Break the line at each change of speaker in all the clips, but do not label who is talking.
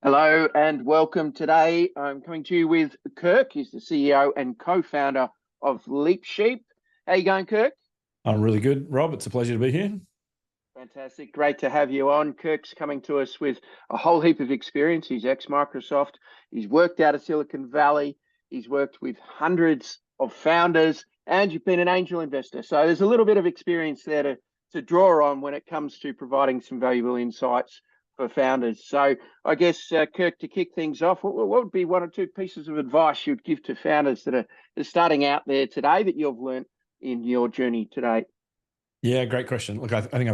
Hello and welcome. Today I'm coming to you with Kirk. He's the CEO and co-founder of Leapsheep. How you going, Kirk?
I'm really good, Rob. It's a pleasure to be here.
Fantastic. Great to have you on. Kirk's coming to us with a whole heap of experience. He's ex-Microsoft. He's worked out of Silicon Valley. He's worked with hundreds of founders, and you've been an angel investor. So there's a little bit of experience there to draw on when it comes to providing some valuable insights for founders. So I guess, Kirk, to kick things off, what would be one or two pieces of advice you'd give to founders that are starting out there today that you've learned in your journey today?
Yeah, great question. Look, I think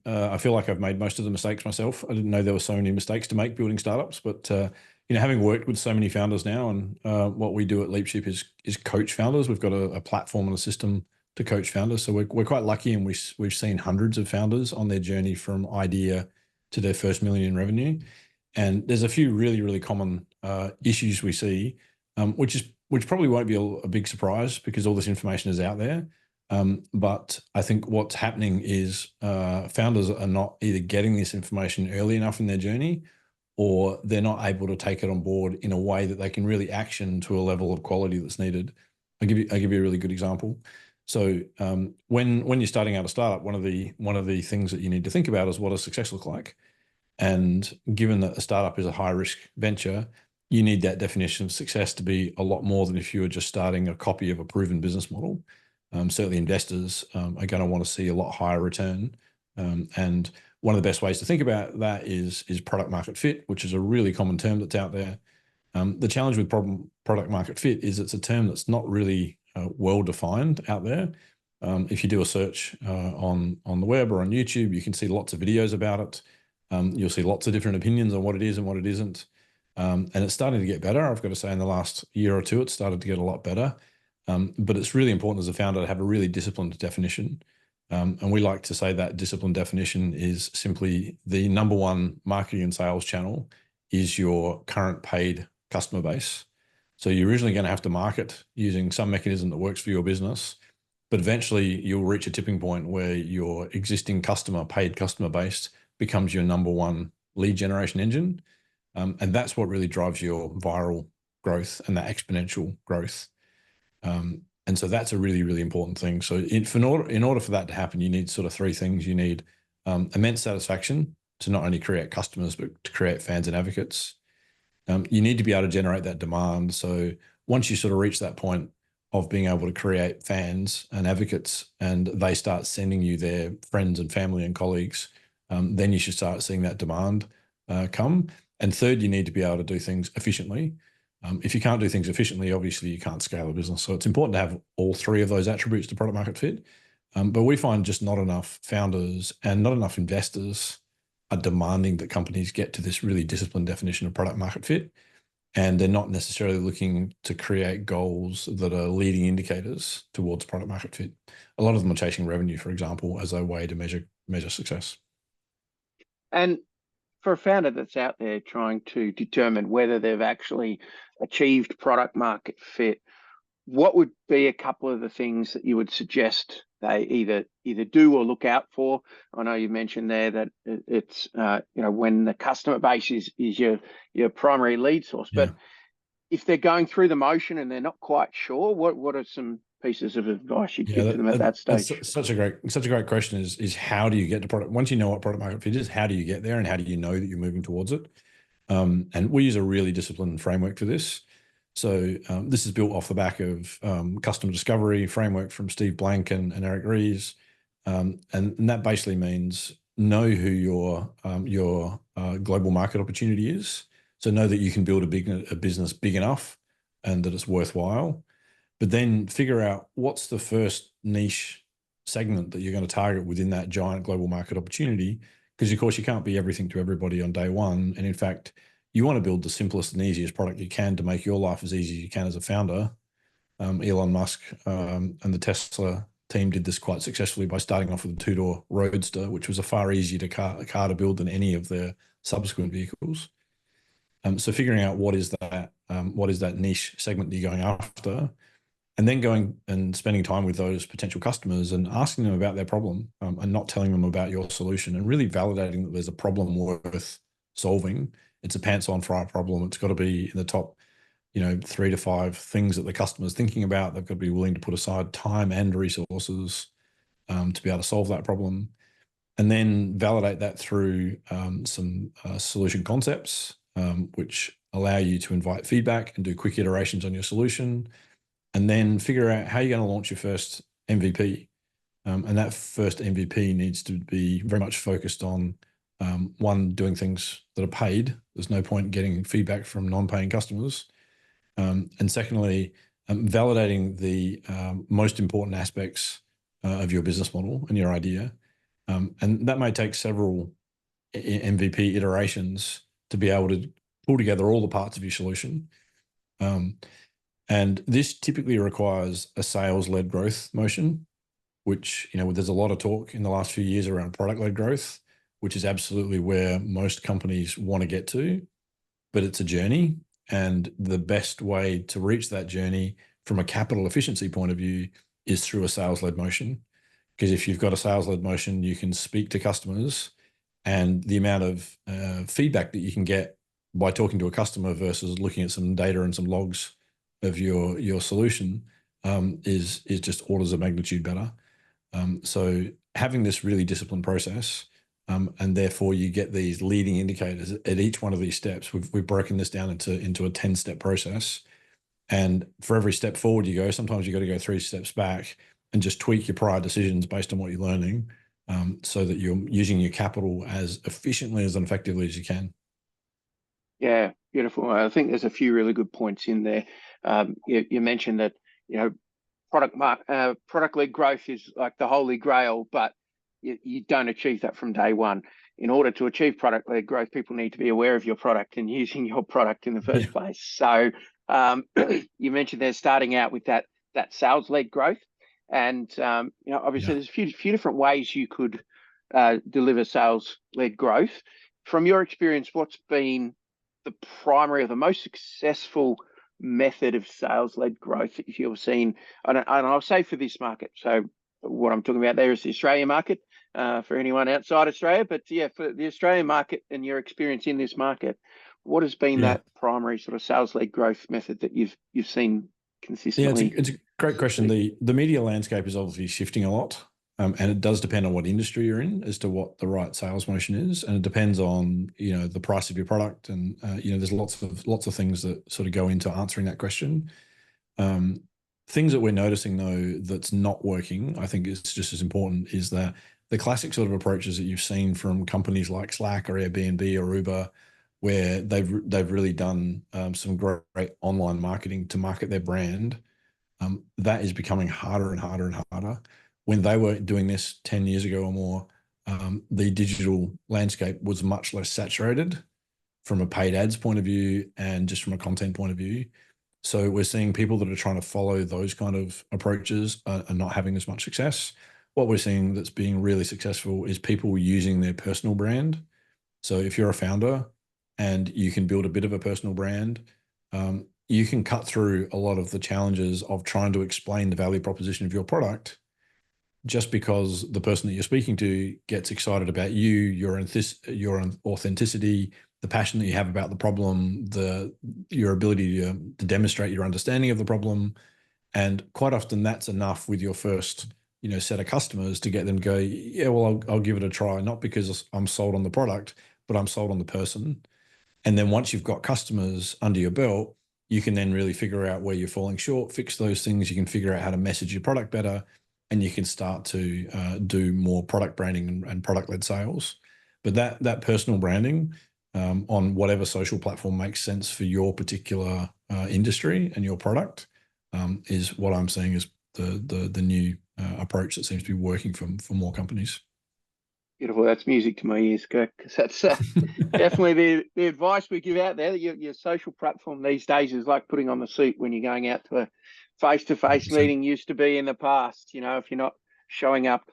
I feel like I've made most of the mistakes myself. I didn't know there were so many mistakes to make building startups, but having worked with so many founders now, and what we do at Leapsheep is coach founders. We've got a platform and a system to coach founders. So we're quite lucky, and we've seen hundreds of founders on their journey from idea to their first million in revenue. And there's a few really, really common issues we see, which probably won't be a big surprise because all this information is out there. But I think what's happening is founders are not either getting this information early enough in their journey, or they're not able to take it on board in a way that they can really action to a level of quality that's needed. I'll give you a really good example. So when you're starting out a startup, one of the things that you need to think about is, what does success look like? And given that a startup is a high risk venture, you need that definition of success to be a lot more than if you were just starting a copy of a proven business model. Certainly investors are going to want to see a lot higher return. And one of the best ways to think about that is product market fit, which is a really common term that's out there. The challenge with product market fit is it's a term that's not really well defined out there. If you do a search on the web or on YouTube, you can see lots of videos about it. You'll see lots of different opinions on what it is and what it isn't. And it's starting to get better. I've got to say, in the last year or two, it's started to get a lot better. But it's really important as a founder to have a really disciplined definition. And we like to say that disciplined definition is simply the number one marketing and sales channel is your current paid customer base. So you're originally going to have to market using some mechanism that works for your business, but eventually you'll reach a tipping point where your existing paid customer base becomes your number one lead generation engine. And that's what really drives your viral growth and that exponential growth. And so that's a really, really important thing. So in order for that to happen, you need sort of three things. You need immense satisfaction to not only create customers, but to create fans and advocates. You need to be able to generate that demand. So once you sort of reach that point of being able to create fans and advocates, and they start sending you their friends and family and colleagues, then you should start seeing that demand come. And third, you need to be able to do things efficiently. If you can't do things efficiently, obviously you can't scale a business. So it's important to have all three of those attributes to product market fit. But we find just not enough founders and not enough investors are demanding that companies get to this really disciplined definition of product market fit. And they're not necessarily looking to create goals that are leading indicators towards product market fit. A lot of them are chasing revenue, for example, as a way to measure success.
And for a founder that's out there trying to determine whether they've actually achieved product market fit, what would be a couple of the things that you would suggest they either do or look out for? I know you mentioned there that it's when the customer base is your primary lead source, but if they're going through the motion and they're not quite sure, what are some pieces of advice you'd give to them at that stage?
That's such a great question. Is how do you get to product? Once you know what product market fit is, how do you get there, and how do you know that you're moving towards it? And we use a really disciplined framework for this. So this is built off the back of customer discovery framework from Steve Blank and Eric Ries. And that basically means know who your global market opportunity is. So know that you can build a business big enough and that it's worthwhile. But then figure out what's the first niche segment that you're going to target within that giant global market opportunity. Because of course you can't be everything to everybody on day one. And in fact, you want to build the simplest and easiest product you can to make your life as easy as you can as a founder. Elon Musk and the Tesla team did this quite successfully by starting off with a two-door Roadster, which was a far easier car to build than any of their subsequent vehicles. So figuring out what is that niche segment that you're going after, and then going and spending time with those potential customers and asking them about their problem, and not telling them about your solution, and really validating that there's a problem worth solving. It's a pants-on fry problem. It's got to be in the top, 3 to 5 things that the customer's thinking about. They've got to be willing to put aside time and resources to be able to solve that problem, and then validate that through some solution concepts, which allow you to invite feedback and do quick iterations on your solution, and then figure out how you're going to launch your first MVP. And that first MVP needs to be very much focused on one, doing things that are paid. There's no point getting feedback from non-paying customers. And secondly, validating the most important aspects of your business model and your idea. And that may take several MVP iterations to be able to pull together all the parts of your solution. And this typically requires a sales-led growth motion, which, there's a lot of talk in the last few years around product-led growth, which is absolutely where most companies want to get to, but it's a journey. And the best way to reach that journey from a capital efficiency point of view is through a sales-led motion. Because if you've got a sales-led motion, you can speak to customers, and the amount of feedback that you can get by talking to a customer versus looking at some data and some logs of your solution is just orders of magnitude better. So having this really disciplined process, and therefore you get these leading indicators at each one of these steps. We've broken this down into a 10-step process, and for every step forward you go, sometimes you got to go 3 steps back and just tweak your prior decisions based on what you're learning, so that you're using your capital as efficiently and effectively as you can.
Yeah, beautiful. I think there's a few really good points in there. You mentioned that, product-led growth is like the holy grail, but you don't achieve that from day one. In order to achieve product-led growth, people need to be aware of your product and using your product in the first place. So you mentioned they're starting out with that sales-led growth, and obviously there's a few different ways you could deliver sales-led growth. From your experience, what's been the primary or the most successful method of sales-led growth that you've seen? And I'll say for this market. So what I'm talking about there is the Australian market, for anyone outside Australia. But yeah, for the Australian market and your experience in this market, what has been that primary sort of sales-led growth method that you've seen consistently?
Yeah, it's a great question. The media landscape is obviously shifting a lot. And it does depend on what industry you're in as to what the right sales motion is, and it depends on the price of your product, and there's lots of things that sort of go into answering that question. Things that we're noticing though that's not working, I think is just as important, is that the classic sort of approaches that you've seen from companies like Slack or Airbnb or Uber, where they've really done some great online marketing to market their brand. That is becoming harder and harder and harder. When they were doing this 10 years ago or more, the digital landscape was much less saturated from a paid ads point of view and just from a content point of view. So we're seeing people that are trying to follow those kind of approaches are not having as much success. What we're seeing that's being really successful is people using their personal brand. So if you're a founder and you can build a bit of a personal brand, you can cut through a lot of the challenges of trying to explain the value proposition of your product, just because the person that you're speaking to gets excited about you, your authenticity, the passion that you have about the problem, your ability to demonstrate your understanding of the problem. And quite often that's enough with your first set of customers to get them to go, yeah, well, I'll give it a try, not because I'm sold on the product, but I'm sold on the person. And then once you've got customers under your belt, you can then really figure out where you're falling short, fix those things. You can figure out how to message your product better, and you can start to do more product branding and product-led sales. But that personal branding on whatever social platform makes sense for your particular industry and your product is what I'm seeing is the new approach that seems to be working for more companies.
Beautiful. That's music to my ears, Kirk, because that's definitely the advice we give out there. Your social platform these days is like putting on the suit when you're going out to a face-to-face meeting used to be in the past, if you're not showing up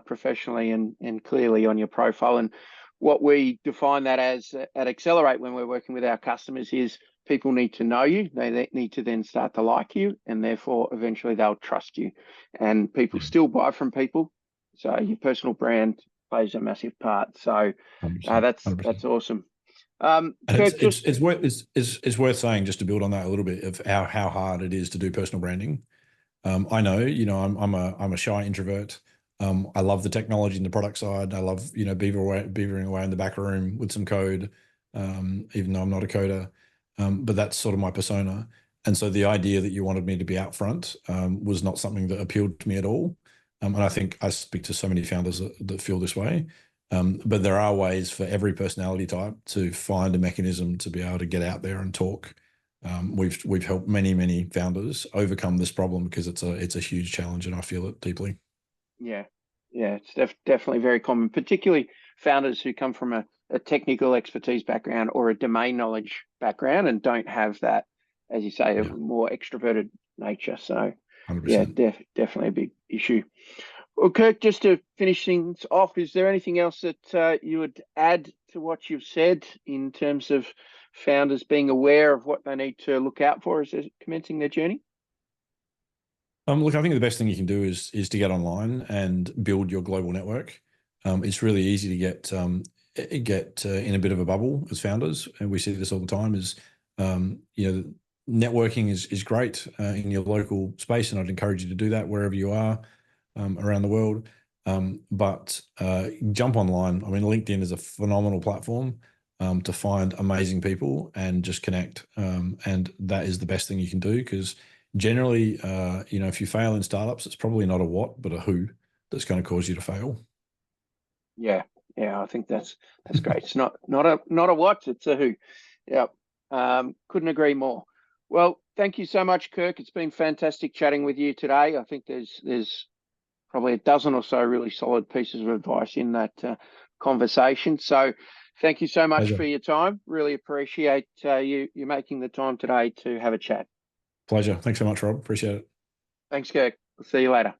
professionally and clearly on your profile. And what we define that as at Accelerate when we're working with our customers is people need to know you. They need to then start to like you, and therefore eventually they'll trust you. And people still buy from people. So your personal brand plays a massive part. So
100%.
that's awesome.
And
Kirk,
it's worth saying, just to build on that a little bit, of how hard it is to do personal branding. I know, I'm a shy introvert. I love the technology and the product side. I love, beavering away in the back room with some code, even though I'm not a coder. But that's sort of my persona. And so the idea that you wanted me to be out front was not something that appealed to me at all. And I think I speak to so many founders that feel this way. But there are ways for every personality type to find a mechanism to be able to get out there and talk. We've helped many founders overcome this problem, because it's a huge challenge, and I feel it deeply.
yeah, it's definitely very common, particularly founders who come from a technical expertise background or a domain knowledge background and don't have that, as you say, a
Yeah,
more extroverted nature. So, yeah,
100%.
definitely a big issue. Well, Kirk, just to finish things off, is there anything else that you would add to what you've said in terms of founders being aware of what they need to look out for as they're commencing their journey?
Look, I think the best thing you can do is to get online and build your global network. It's really easy to get in a bit of a bubble as founders, and we see this all the time. Networking is great in your local space, and I'd encourage you to do that wherever you are around the world. But jump online. I mean, LinkedIn is a phenomenal platform to find amazing people and just connect. And that is the best thing you can do, because generally, if you fail in startups, it's probably not a what, but a who that's going to cause you to fail.
Yeah, I think that's great. It's not a what, it's a who. Yeah, couldn't agree more. Well, thank you so much, Kirk. It's been fantastic chatting with you today. I think there's probably a dozen or so really solid pieces of advice in that conversation. So, thank you so much
Pleasure.
for your time. Really appreciate you making the time today to have a chat.
Pleasure. Thanks so much, Rob. Appreciate it.
Thanks, Kirk. I'll see you later.